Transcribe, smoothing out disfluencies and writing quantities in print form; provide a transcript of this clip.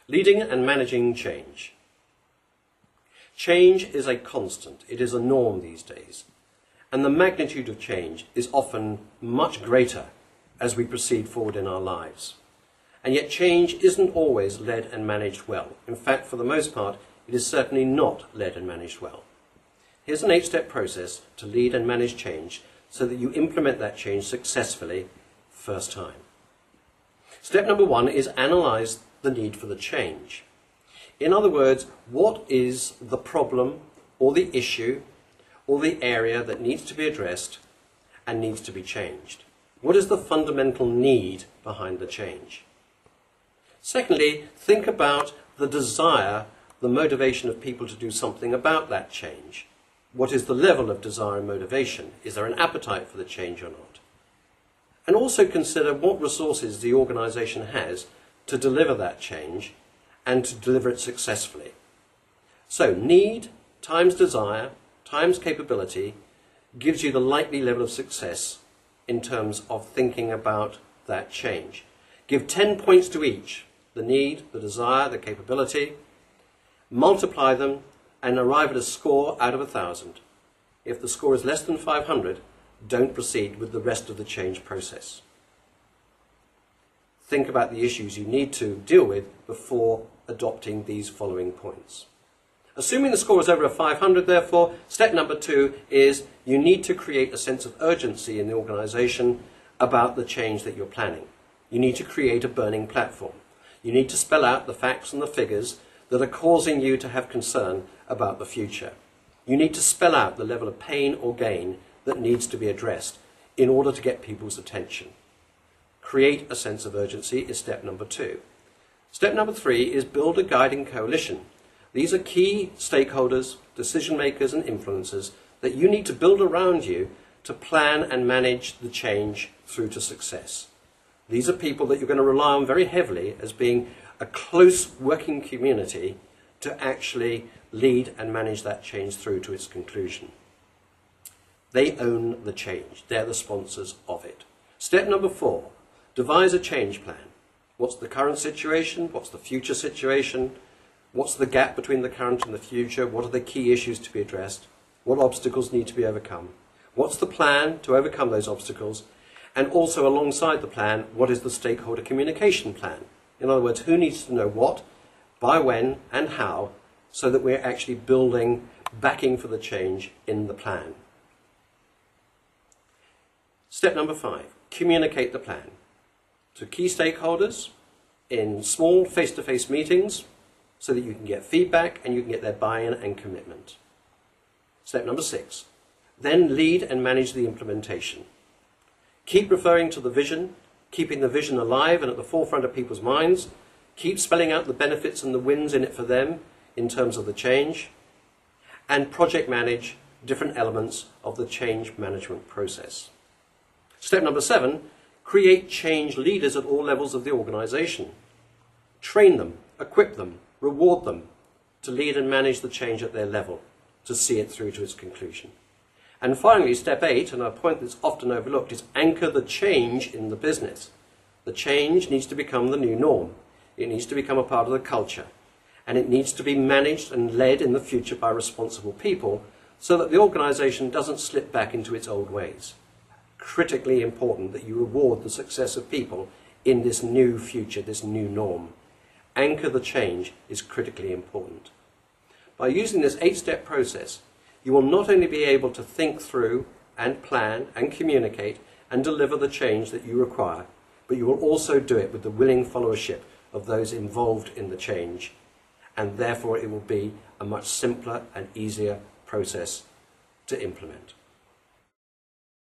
Leading and managing change. Change is a constant. It is a norm these days. And the magnitude of change is often much greater as we proceed forward in our lives. And yet change isn't always led and managed well. In fact, for the most part, it is certainly not led and managed well. Here's an 8-step process to lead and manage change so that you implement that change successfully first time. Step number 1 is analyze the need for the change. In other words, what is the problem or the issue or the area that needs to be addressed and needs to be changed? What is the fundamental need behind the change? Secondly, think about the desire, the motivation of people to do something about that change. What is the level of desire and motivation? Is there an appetite for the change or not? And also consider what resources the organisation has to deliver that change and to deliver it successfully. So need times desire times capability gives you the likely level of success in terms of thinking about that change. Give 10 points to each, the need, the desire, the capability, multiply them and arrive at a score out of 1,000. If the score is less than 500, don't proceed with the rest of the change process. Think about the issues you need to deal with before adopting these following points. Assuming the score is over a 500, therefore, step number 2 is you need to create a sense of urgency in the organisation about the change that you're planning. You need to create a burning platform. You need to spell out the facts and the figures that are causing you to have concern about the future. You need to spell out the level of pain or gain that needs to be addressed in order to get people's attention. Create a sense of urgency is step number 2. Step number 3 is build a guiding coalition. These are key stakeholders, decision makers and influencers that you need to build around you to plan and manage the change through to success. These are people that you're going to rely on very heavily as being a close working community to actually lead and manage that change through to its conclusion. They own the change. They're the sponsors of it. Step number 4, devise a change plan. What's the current situation? What's the future situation? What's the gap between the current and the future? What are the key issues to be addressed? What obstacles need to be overcome? What's the plan to overcome those obstacles? And also alongside the plan, what is the stakeholder communication plan? In other words, who needs to know what, by when and how, so that we're actually building backing for the change in the plan. Step number 5, communicate the plan to key stakeholders in small face-to-face meetings so that you can get feedback and you can get their buy-in and commitment. Step number 6, then lead and manage the implementation. Keep referring to the vision, keeping the vision alive and at the forefront of people's minds. Keep spelling out the benefits and the wins in it for them in terms of the change. And project manage different elements of the change management process. Step number 7, create change leaders at all levels of the organisation. Train them, equip them, reward them to lead and manage the change at their level, to see it through to its conclusion. And finally, step 8, and a point that's often overlooked, is anchor the change in the business. The change needs to become the new norm. It needs to become a part of the culture. And it needs to be managed and led in the future by responsible people so that the organisation doesn't slip back into its old ways. Critically important that you reward the success of people in this new future, this new norm. Anchor the change is critically important. By using this 8-step process, you will not only be able to think through and plan and communicate and deliver the change that you require, but you will also do it with the willing followership of those involved in the change, and therefore it will be a much simpler and easier process to implement.